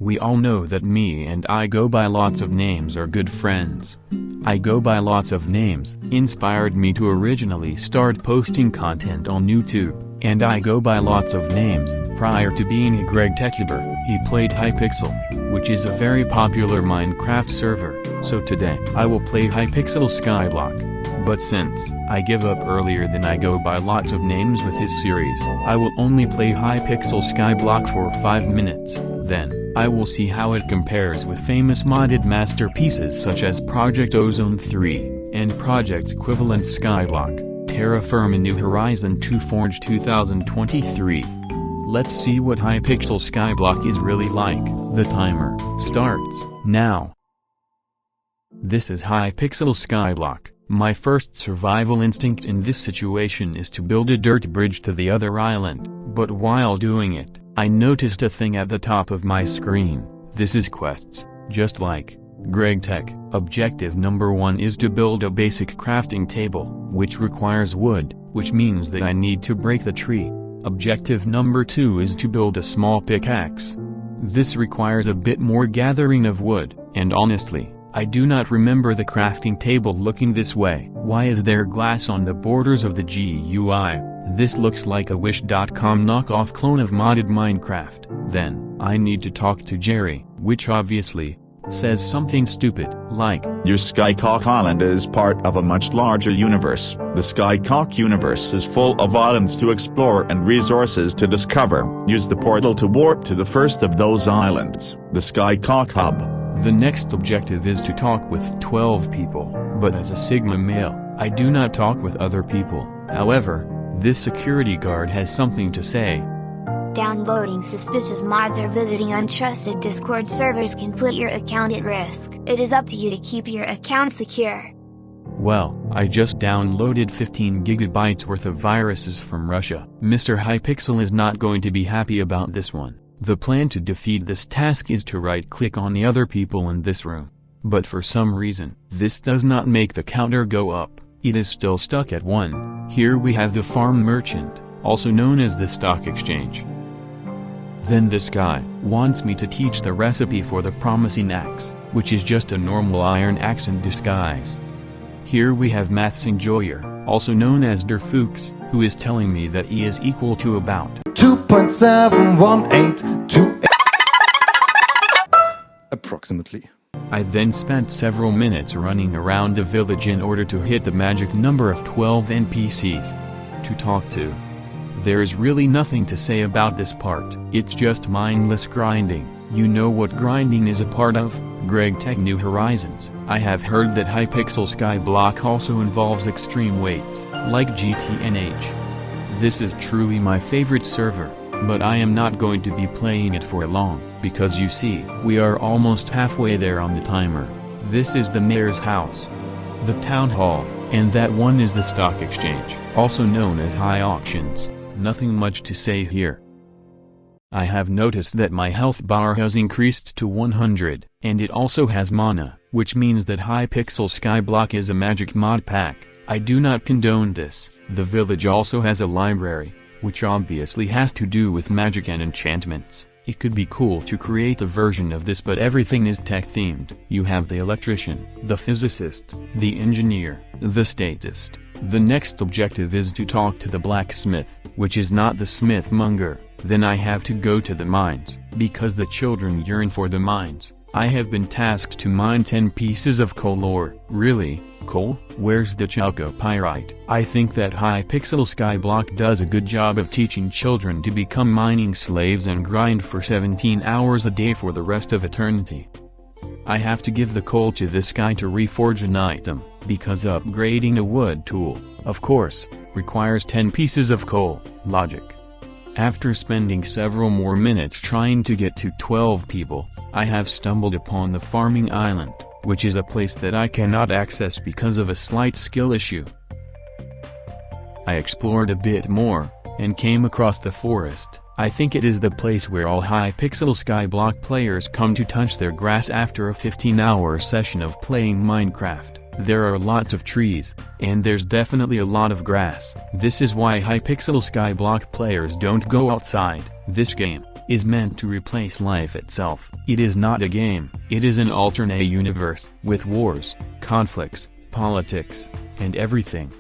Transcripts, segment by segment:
We all know that me and I go by lots of names are good friends. I go by lots of names inspired me to originally start posting content on YouTube, and I go by lots of names. Prior to being a Greg TechYoutuber, he played Hypixel, which is a very popular Minecraft server, so today I will play Hypixel Skyblock. But since I give up earlier than I go by lots of names with his series, I will only play Hypixel Skyblock for 5 minutes, then I will see how it compares with famous modded masterpieces such as Project Ozone 3, and Project Equivalent Skyblock, Terraform and New Horizon 2 Forge 2023. Let's see what Hypixel Skyblock is really like. The timer starts now. This is Hypixel Skyblock. My first survival instinct in this situation is to build a dirt bridge to the other island, but while doing it, I noticed a thing at the top of my screen. This is quests, just like Greg Tech. Objective number 1 is to build a basic crafting table, which requires wood, which means that I need to break the tree. Objective number 2 is to build a small pickaxe. This requires a bit more gathering of wood, and honestly, I do not remember the crafting table looking this way. Why is there glass on the borders of the GUI? This looks like a Wish.com knockoff clone of modded Minecraft. Then, I need to talk to Jerry, which obviously says something stupid, like, Your Skycock Island is part of a much larger universe. The Skycock universe is full of islands to explore and resources to discover. Use the portal to warp to the first of those islands, the Skycock Hub. The next objective is to talk with 12 people, but as a Sigma male, I do not talk with other people. However, this security guard has something to say. Downloading suspicious mods or visiting untrusted Discord servers can put your account at risk. It is up to you to keep your account secure. Well, I just downloaded 15 gigabytes worth of viruses from Russia. Mr. Hypixel is not going to be happy about this one. The plan to defeat this task is to right-click on the other people in this room. But for some reason, this does not make the counter go up. It is still stuck at 1. Here we have the farm merchant, also known as the stock exchange. Then this guy wants me to teach the recipe for the promising axe, which is just a normal iron axe in disguise. Here we have Maths Enjoyer, also known as Derfooks, who is telling me that E is equal to about 2.71828 approximately. I then spent several minutes running around the village in order to hit the magic number of 12 NPCs to talk to. There is really nothing to say about this part. It's just mindless grinding. You know what grinding is a part of? Greg Tech New Horizons. I have heard that Hypixel Skyblock also involves extreme weights, like GTNH. This is truly my favorite server, but I am not going to be playing it for long, because you see, we are almost halfway there on the timer. This is the mayor's house, the town hall, and that one is the stock exchange, also known as high auctions. Nothing much to say here. I have noticed that my health bar has increased to 100, and it also has mana, which means that Hypixel Skyblock is a magic mod pack. I do not condone this. The village also has a library, which obviously has to do with magic and enchantments. It could be cool to create a version of this, but everything is tech-themed. You have the electrician, the physicist, the engineer, the statist. The next objective is to talk to the blacksmith, which is not the smithmonger. Then I have to go to the mines, because the children yearn for the mines. I have been tasked to mine 10 pieces of coal ore. Really? Coal? Where's the chalcopyrite? I think that Hypixel Skyblock does a good job of teaching children to become mining slaves and grind for 17 hours a day for the rest of eternity. I have to give the coal to this guy to reforge an item, because upgrading a wood tool, of course, requires 10 pieces of coal. Logic. After spending several more minutes trying to get to 12 people, I have stumbled upon the farming island, which is a place that I cannot access because of a slight skill issue. I explored a bit more, and came across the forest. I think it is the place where all Hypixel Skyblock players come to touch their grass after a 15-hour session of playing Minecraft. There are lots of trees, and there's definitely a lot of grass. This is why Hypixel Skyblock players don't go outside. This game is meant to replace life itself. It is not a game, it is an alternate universe, with wars, conflicts, politics, and everything.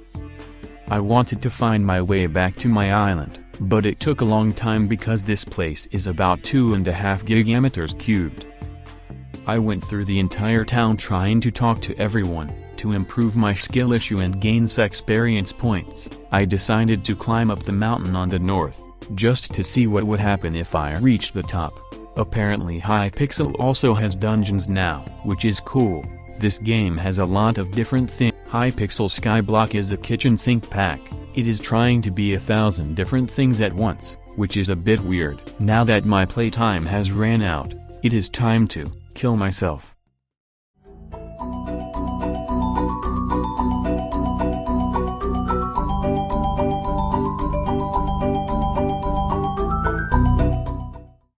I wanted to find my way back to my island, but it took a long time because this place is about 2.5 gigameters cubed. I went through the entire town trying to talk to everyone, to improve my skill issue and gain experience points. I decided to climb up the mountain on the north, just to see what would happen if I reached the top. Apparently Hypixel also has dungeons now, which is cool. This game has a lot of different things. Hypixel Skyblock is a kitchen sink pack. It is trying to be 1,000 different things at once, which is a bit weird. Now that my playtime has ran out, it is time to kill myself.